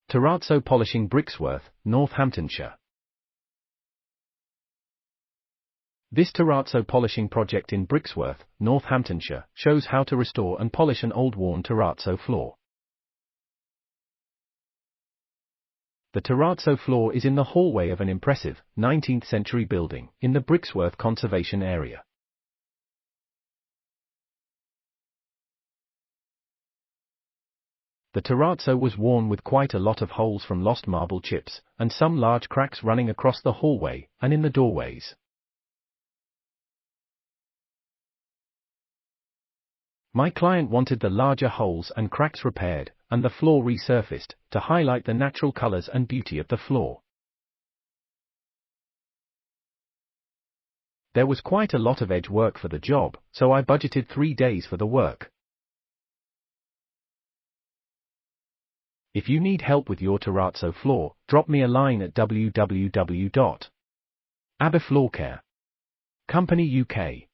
Terrazzo polishing Brixworth, Northamptonshire. This terrazzo polishing project in Brixworth, Northamptonshire, shows how to restore and polish an old worn terrazzo floor. The terrazzo floor is in the hallway of an impressive, 19th century building, in the Brixworth Conservation Area. The terrazzo was worn with quite a lot of holes from lost marble chips, and some large cracks running across the hallway, and in the doorways. My client wanted the larger holes and cracks repaired, and the floor resurfaced, to highlight the natural colors and beauty of the floor. There was quite a lot of edge work for the job, so I budgeted 3 days for the work. If you need help with your terrazzo floor, drop me a line at www.abifloorcare. Company UK.